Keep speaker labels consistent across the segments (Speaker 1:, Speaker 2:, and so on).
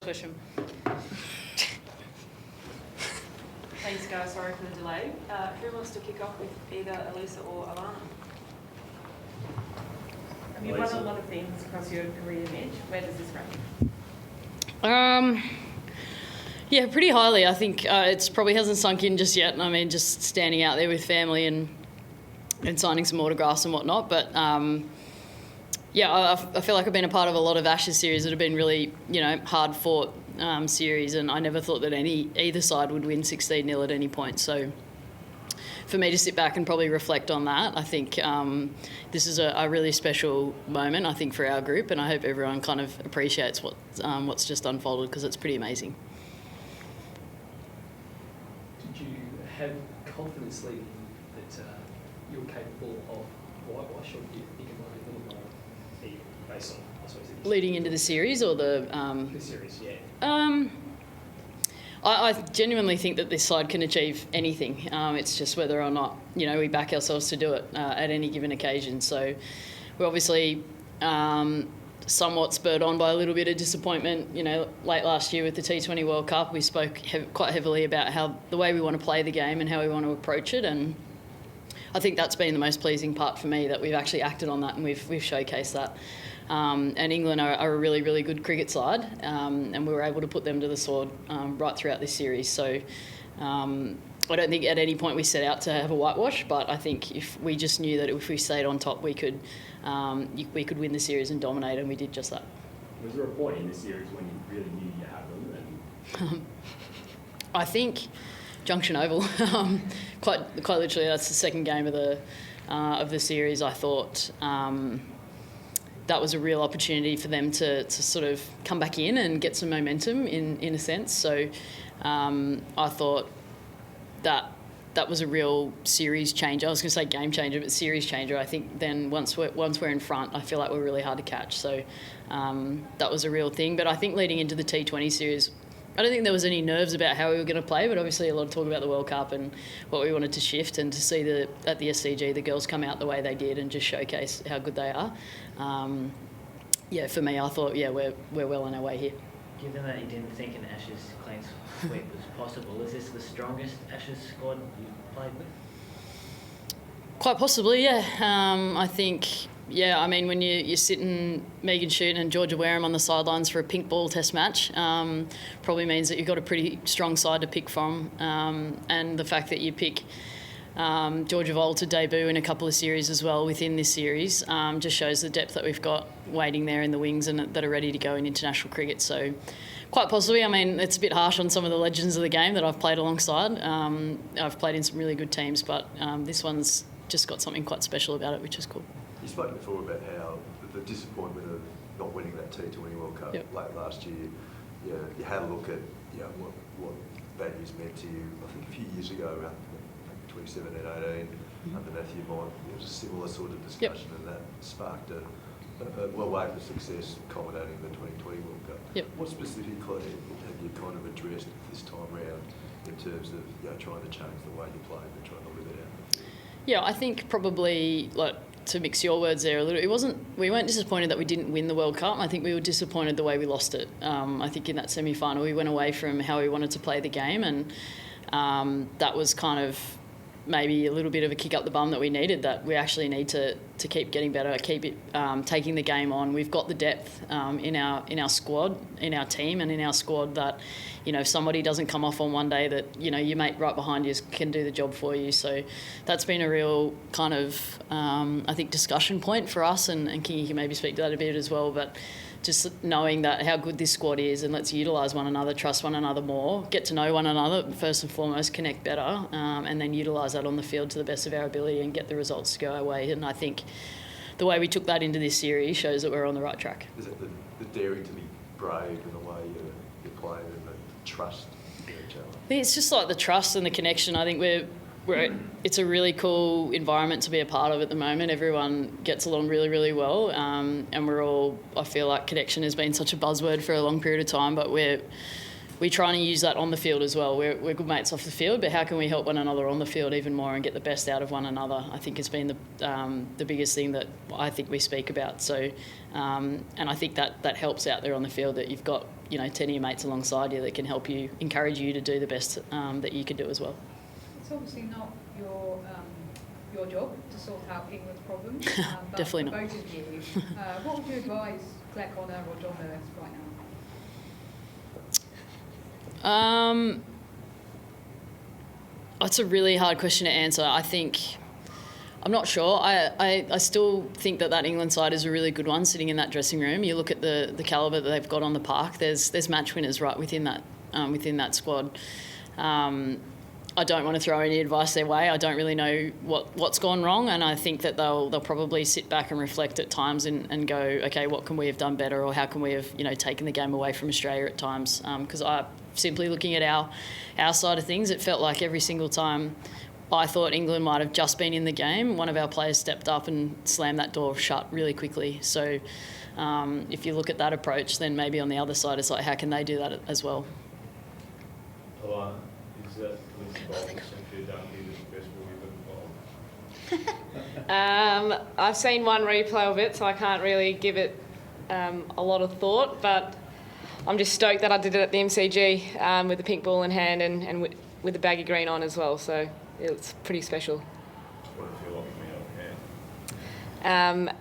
Speaker 1: Question.
Speaker 2: Thanks, guys. Sorry for the delay. Who wants to kick off with either Alyssa or Alana? You've won a lot of things across your career, Mitch. Where does this rank?
Speaker 1: Yeah, pretty highly. I think it probably hasn't sunk in just yet. I mean, just standing out there with family and signing some autographs and whatnot. But yeah, I feel like I've been a part of a lot of Ashes series that have been really, hard fought series, and I never thought that either side would win 16-0 at any point. So for me to sit back and probably reflect on that, I think this is a really special moment, I think, for our group, and I hope everyone kind of appreciates what's just unfolded, because it's pretty amazing.
Speaker 3: Did you have confidence leading that you're capable of whitewash, or do you think it might be a little more based on, I suppose,
Speaker 1: Leading into the series or the
Speaker 3: series, yeah.
Speaker 1: I genuinely think that this side can achieve anything. It's just whether or not, we back ourselves to do it at any given occasion. So we're obviously somewhat spurred on by a little bit of disappointment. Late last year with the T20 World Cup, we spoke quite heavily about how the way we want to play the game and how we want to approach it. And I think that's been the most pleasing part for me, that we've actually acted on that and we've showcased that. And England are a really, really good cricket side, and we were able to put them to the sword right throughout this series. So I don't think at any point we set out to have a whitewash, but I think if we just knew that if we stayed on top, we could win the series and dominate, and we did just that.
Speaker 4: Was there a point in the series when you really knew you had them?
Speaker 1: I think Junction Oval, quite literally, that's the second game of the series. I thought that was a real opportunity for them to sort of come back in and get some momentum in a sense. So I thought that was a real series changer. I was going to say game changer, but series changer. I think then once we're in front, I feel like we're really hard to catch. So that was a real thing. But I think leading into the T20 series, I don't think there was any nerves about how we were going to play, but obviously a lot of talk about the World Cup and what we wanted to shift, and to see at the SCG the girls come out the way they did and just showcase how good they are. For me, I thought, we're well on our way here.
Speaker 5: Given that you didn't think an Ashes clean sweep was possible, is this the strongest Ashes squad you've played with?
Speaker 1: Quite possibly, yeah. I think, I mean, when you're sitting Megan Shooten and Georgia Wareham on the sidelines for a pink ball test match, probably means that you've got a pretty strong side to pick from. And the fact that you pick Georgia Voll to debut in a couple of series as well within this series just shows the depth that we've got waiting there in the wings and that are ready to go in international cricket. So quite possibly, I mean, it's a bit harsh on some of the legends of the game that I've played alongside. I've played in some really good teams, but this one's just got something quite special about it, which is cool.
Speaker 6: You spoke before about how the disappointment of not winning that T20 World Cup late last year. You had a look at what that has meant to you. I think a few years ago, around 2017-18, under Matthew Mott, there was a similar sort of discussion, and that sparked a wave of success culminating in the 2020 World Cup. What specifically have you kind of addressed this time round in terms of trying to change the way you play and trying to live it out?
Speaker 1: Yeah, I think probably, to mix your words there a little, we weren't disappointed that we didn't win the World Cup. I think we were disappointed the way we lost it. I think in that semi-final we went away from how we wanted to play the game, and that was kind of maybe a little bit of a kick up the bum that we needed, that we actually need to keep getting better, keep it taking the game on. We've got the depth in our squad, in our team and in our squad that, if somebody doesn't come off on one day, that, your mate right behind you can do the job for you. So that's been a real kind of, I think, discussion point for us, and Kingy can maybe speak to that a bit as well, but just knowing that how good this squad is, and let's utilise one another, trust one another more, get to know one another first and foremost, connect better, and then utilise that on the field to the best of our ability and get the results to go our way. And I think the way we took that into this series shows that we're on the right track.
Speaker 6: Is it the daring to be brave in the way you play and the trust in each other?
Speaker 1: I think it's just like the trust and the connection. I think it's a really cool environment to be a part of at the moment. Everyone gets along really, really well, and I feel like connection has been such a buzzword for a long period of time, but we're trying to use that on the field as well. We're good mates off the field, but how can we help one another on the field even more and get the best out of one another? I think has been the biggest thing that I think we speak about. So, and I think that helps out there on the field, that you've got 10 of your mates alongside you that can help you, encourage you to do the best that you can do as well.
Speaker 7: It's obviously not your job to sort out England's problems, but
Speaker 1: Definitely
Speaker 7: for
Speaker 1: not.
Speaker 7: both of you, what would you advise Claire Connor or John Lewis right now?
Speaker 1: It's a really hard question to answer. I'm not sure. I still think that England side is a really good one sitting in that dressing room. You look at the calibre that they've got on the park, there's match winners right within that squad. I don't want to throw any advice their way. I don't really know what's gone wrong, and I think that they'll probably sit back and reflect at times and go, okay, what can we have done better, or how can we have taken the game away from Australia at times? Because simply looking at our side of things, it felt like every single time I thought England might have just been in the game, one of our players stepped up and slammed that door shut really quickly. So if you look at that approach, then maybe on the other side it's like, how can they do that as well?
Speaker 4: Alana, is that Lindsay Bowles essentially done here the best ball you've ever bowled?
Speaker 2: I've seen one replay of it, so I can't really give it a lot of thought, but I'm just stoked that I did it at the MCG with the pink ball in hand and with the baggy green on as well, so it's pretty special.
Speaker 4: What does it feel like being out of hand?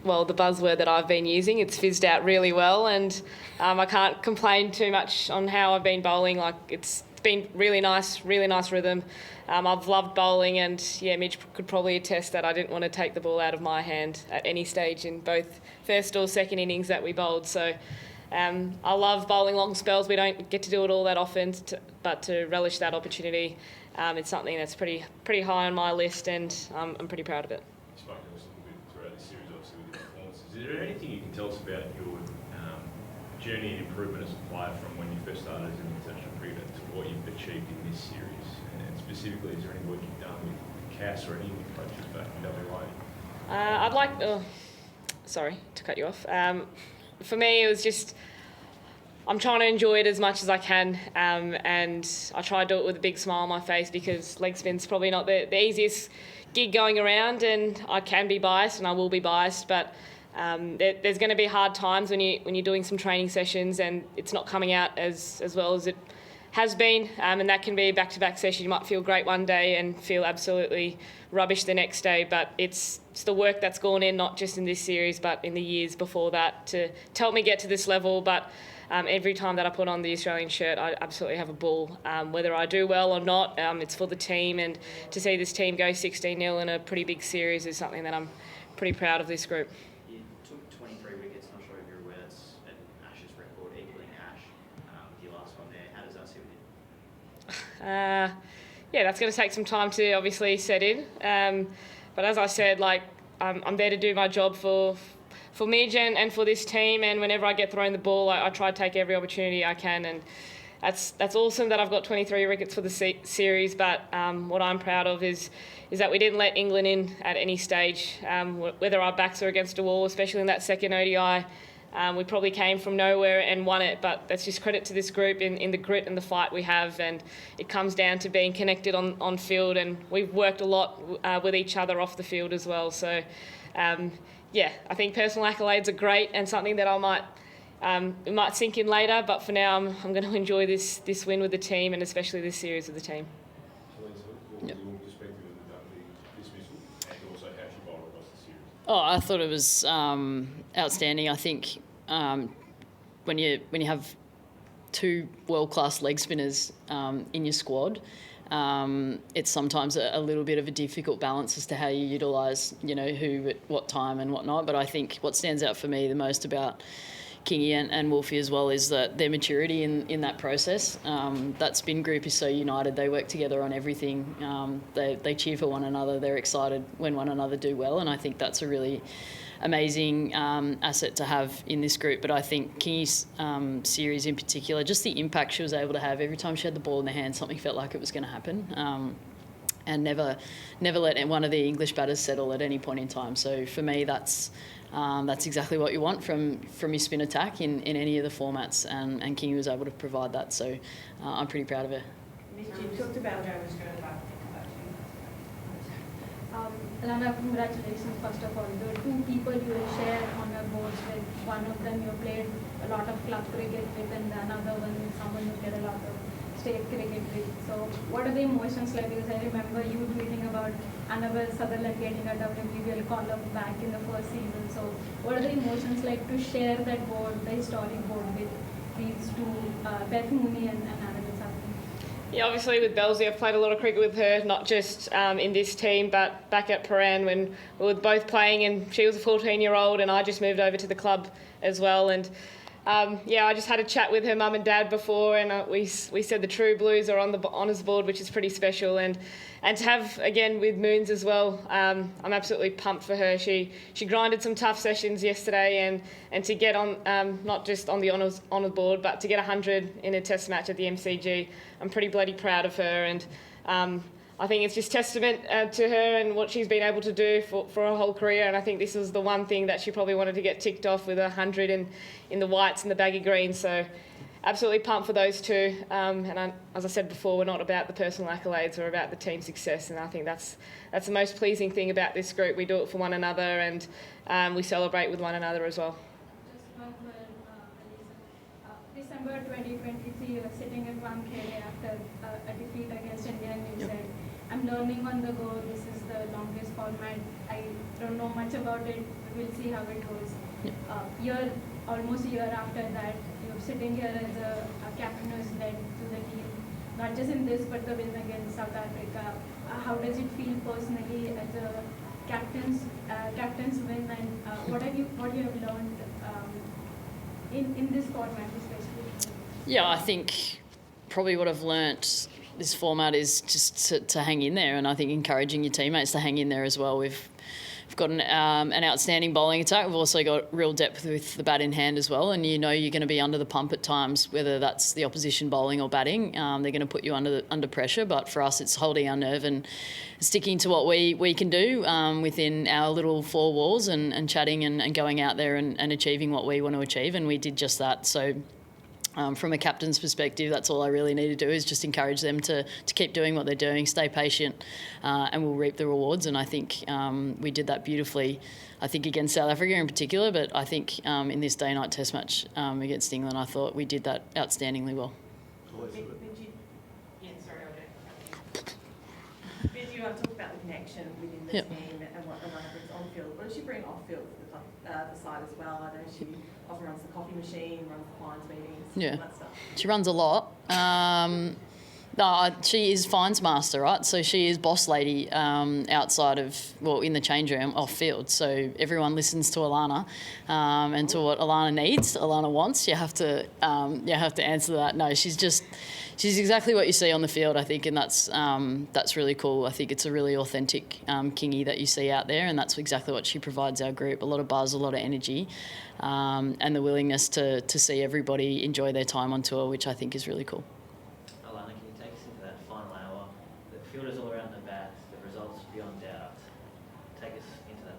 Speaker 2: Well, the buzzword that I've been using, it's fizzed out really well, and I can't complain too much on how I've been bowling. Like, it's been really nice rhythm. I've loved bowling, and Midge could probably attest that I didn't want to take the ball out of my hand at any stage in both first or second innings that we bowled. So I love bowling long spells. We don't get to do it all that often, but to relish that opportunity, it's something that's pretty high on my list, and I'm pretty proud of it.
Speaker 4: You spoke to us a little bit throughout this series, obviously, with your performances. Is there anything you can tell us about your journey and improvement as a player from when you first started as an international cricketer to what you've achieved in this series? And specifically, is there any work you've done with Cass or any of your coaches back in WA?
Speaker 2: I'd like... sorry to cut you off. For me, it was just... I'm trying to enjoy it as much as I can, and I try to do it with a big smile on my face, because leg spin's probably not the easiest gig going around, and I can be biased and I will be biased, but there's going to be hard times when you're doing some training sessions and it's not coming out as well as it has been, and that can be a back-to-back session. You might feel great one day and feel absolutely rubbish the next day, but it's the work that's gone in, not just in this series but in the years before that, to help me get to this level. But every time that I put on the Australian shirt, I absolutely have a ball. Whether I do well or not, it's for the team, and to see this team go 16-0 in a pretty big series is something that I'm pretty proud of this group.
Speaker 8: You took 23 wickets, not sure if you're aware that's an Ashes record, equaling Ash, your last one there. How does that sit with you?
Speaker 2: That's going to take some time to obviously set in. But as I said, I'm there to do my job for Midge and for this team, and whenever I get thrown the ball, I try to take every opportunity I can, and that's awesome that I've got 23 wickets for the series. But what I'm proud of is that we didn't let England in at any stage, whether our backs were against a wall, especially in that second ODI. We probably came from nowhere and won it, but that's just credit to this group in the grit and the fight we have, and it comes down to being connected on field, and we've worked a lot with each other off the field as well. So I think personal accolades are great and something that it might sink in later, but for now I'm going to enjoy this win with the team, and especially this series with the team.
Speaker 4: What was your perspective of the dismissal, and also how she bowled across the series?
Speaker 1: Oh, I thought it was outstanding. I think when you have two world-class leg spinners in your squad, it's sometimes a little bit of a difficult balance as to how you utilise, who at what time and whatnot. But I think what stands out for me the most about Kingy and Wolfie as well is that their maturity in that process. That spin group is so united. They work together on everything. They cheer for one another. They're excited when one another do well, and I think that's a really amazing asset to have in this group. But I think Kingy's series in particular, just the impact she was able to have every time she had the ball in her hand, something felt like it was going to happen, and never let one of the English batters settle at any point in time. So for me, that's exactly what you want from your spin attack in any of the formats, and Kingy was able to provide that. So I'm pretty proud of her.
Speaker 9: You talked about Alana, congratulations first of all. The two people you will share on your boards with, one of them you played a lot of club cricket with, and the another one is someone you get a lot of state cricket with. So what are the emotions like? Because I remember you tweeting about Annabelle Sutherland getting a WBBL call-up back in the first season. So what are the emotions like to share that board, the historic board, with these two, Beth Mooney and Annabelle Sutherland?
Speaker 2: Yeah, obviously with Belzy, I've played a lot of cricket with her, not just in this team, but back at Paran when we were both playing, and she was a 14-year-old and I just moved over to the club as well. And I just had a chat with her mum and dad before, and we said the True Blues are on the honours board, which is pretty special. And to have, again, with Moons as well, I'm absolutely pumped for her. She grinded some tough sessions yesterday, and to get on, not just on the honours board, but to get 100 in a test match at the MCG, I'm pretty bloody proud of her. And I think it's just testament to her and what she's been able to do for her whole career. And I think this is the one thing that she probably wanted to get ticked off with 100 in the whites and the baggy greens. So absolutely pumped for those two. As I said before, we're not about the personal accolades, we're about the team success. And I think that's the most pleasing thing about this group. We do it for one another, and we celebrate with one another as well.
Speaker 9: Just one word, Alyssa. December 2023, you were sitting in Wankhede after a defeat against India, and you said, I'm learning on the go, this is the longest format, I don't know much about it, we'll see how it goes. Almost a year after that, you're sitting here as a captain who's led to the team, not just in this, but the win against South Africa. How does it feel personally as a captain's win, and what you have learned in this format especially? Yeah,
Speaker 1: I think probably what I've learnt this format is just to hang in there, and I think encouraging your teammates to hang in there as well. We've got an outstanding bowling attack. We've also got real depth with the bat in hand as well, and you know you're going to be under the pump at times, whether that's the opposition bowling or batting. They're going to put you under pressure, but for us it's holding our nerve and sticking to what we can do within our little four walls, and chatting and going out there and achieving what we want to achieve, and we did just that. So from a captain's perspective, that's all I really need to do is just encourage them to keep doing what they're doing, stay patient, and we'll reap the rewards. And I think we did that beautifully, I think, against South Africa in particular, but I think in this day-night test match against England, I thought we did that outstandingly well.
Speaker 10: Did you talk about the connection within the team and what Alana brings on field? What does she bring off field for the side as well? I know she often runs the coffee machine, runs the clients meetings, all that stuff.
Speaker 1: She runs a lot. No, she is fines master, right? So she is boss lady outside of, in the change room, off field. So everyone listens to Alana and to what Alana needs, Alana wants. You have to answer that. No, she's exactly what you see on the field, I think, and that's really cool. I think it's a really authentic Kingy that you see out there, and that's exactly what she provides our group. A lot of buzz, a lot of energy, and the willingness to see everybody enjoy their time on tour, which I think is really cool.
Speaker 5: Alana, can you take us into that final hour? The fielders all around the bat, the results beyond doubt. Take us into that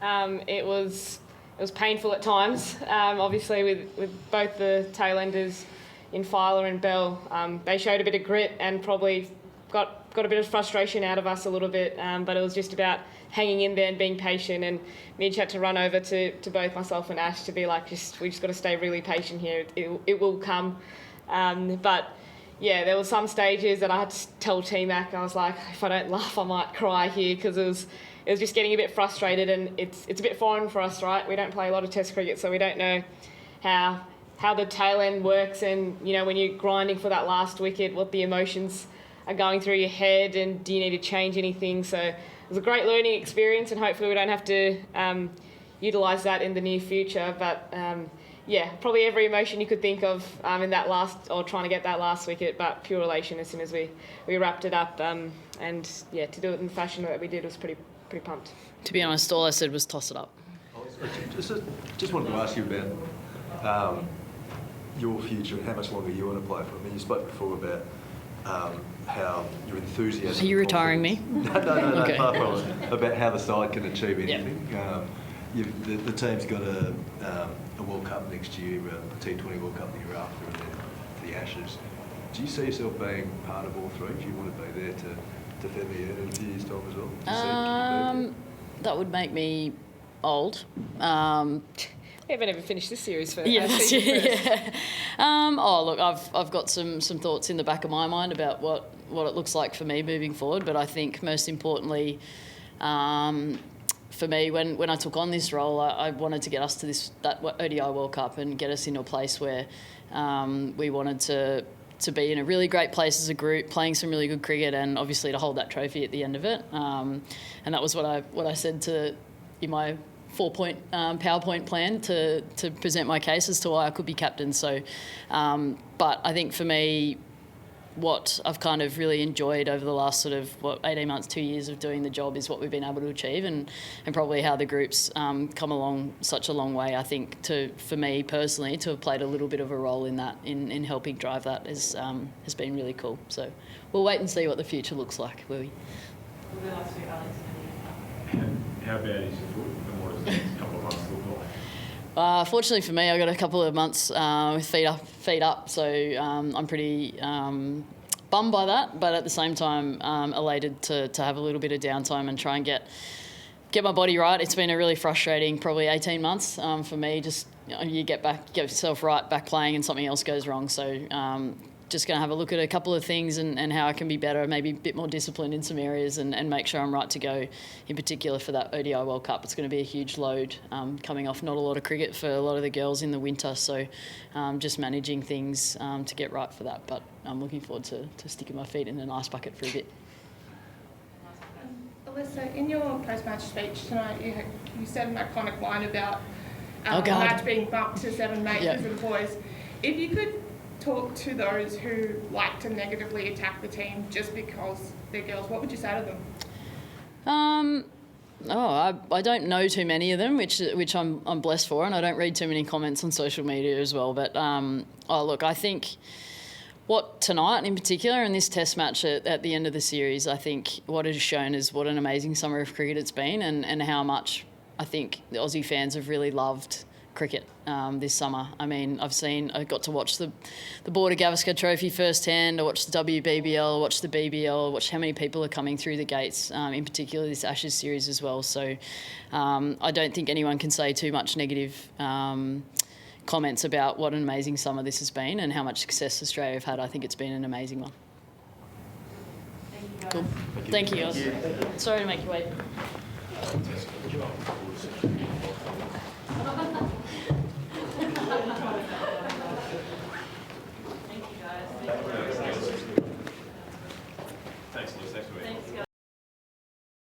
Speaker 5: moment.
Speaker 2: It was painful at times, obviously with both the tailenders in Filer and Bell. They showed a bit of grit and probably got a bit of frustration out of us a little bit, but it was just about hanging in there and being patient, and Midge had to run over to both myself and Ash to be like, we just got to stay really patient here, it will come. But yeah, there were some stages that I had to tell T-Mac, I was like, if I don't laugh I might cry here, because it was just getting a bit frustrated, and it's a bit foreign for us, right? We don't play a lot of test cricket, so we don't know how the tail end works, and you know, when you're grinding for that last wicket, what the emotions are going through your head, and do you need to change anything. So it was a great learning experience, and hopefully we don't have to utilise that in the near future. But probably every emotion you could think of in that last, or trying to get that last wicket, but pure elation as soon as we wrapped it up, and to do it in the fashion that we did was pretty pumped.
Speaker 1: To be honest, all I said was toss it up.
Speaker 6: Just wanted to ask you about your future and how much longer you want to play for. I mean, you spoke before about how your enthusiasm...
Speaker 1: Are you retiring me?
Speaker 6: No, okay. Far from it. About how the side can achieve anything. Yep. The team's got a World Cup next year, a T20 World Cup the year after, and then the Ashes. Do you see yourself being part of all three? Do you want to be there to defend the end in a few years' time as well?
Speaker 1: That would make me old.
Speaker 2: We haven't even finished this series for
Speaker 1: Yeah,
Speaker 2: our
Speaker 1: that's
Speaker 2: season
Speaker 1: it.
Speaker 2: first.
Speaker 1: Yeah. Look, I've got some thoughts in the back of my mind about what it looks like for me moving forward. But I think most importantly, for me, when I took on this role, I wanted to get us to that ODI World Cup and get us into a place where we wanted to be in a really great place as a group, playing some really good cricket, and obviously to hold that trophy at the end of it. And that was what I said in my 4-point PowerPoint plan to present my case as to why I could be captain. So, but I think for me, what I've kind of really enjoyed over the last 18 months, 2 years of doing the job is what we've been able to achieve, and probably how the group's come along such a long way. I think for me personally to have played a little bit of a role in that, in helping drive that has been really cool. So we'll wait and see what the future looks like, will we?
Speaker 4: How bad is your foot, and what does the next couple of months look like?
Speaker 1: Fortunately for me, I got a couple of months with feet up, so I'm pretty bummed by that, but at the same time elated to have a little bit of downtime and try and get my body right. It's been a really frustrating probably 18 months for me. Just you get yourself right back playing and something else goes wrong. So just going to have a look at a couple of things and how I can be better, maybe a bit more disciplined in some areas and make sure I'm right to go, in particular for that ODI World Cup. It's going to be a huge load coming off not a lot of cricket for a lot of the girls in the winter. So just managing things to get right for that. But I'm looking forward to sticking my feet in an ice bucket for a bit.
Speaker 10: Alyssa, in your post-match speech tonight, you said an iconic line about
Speaker 1: Oh,
Speaker 10: the
Speaker 1: God.
Speaker 10: match being bumped to 7 matches
Speaker 1: Yeah.
Speaker 10: for the boys. If you could talk to those who like to negatively attack the team just because they're girls, what would you say to them?
Speaker 1: I don't know too many of them, which I'm blessed for, and I don't read too many comments on social media as well. But look, I think what tonight in particular and this Test match at the end of the series, I think what it has shown is what an amazing summer of cricket it's been, and how much I think the Aussie fans have really loved cricket this summer. I mean, I got to watch the Border Gavaskar Trophy firsthand. I watched the WBBL, I watched the BBL, I watched how many people are coming through the gates, in particular this Ashes series as well. So I don't think anyone can say too much negative comments about what an amazing summer this has been and how much success Australia have had. I think it's been an amazing one. Cool. Thank you, guys. Sorry to make you wait.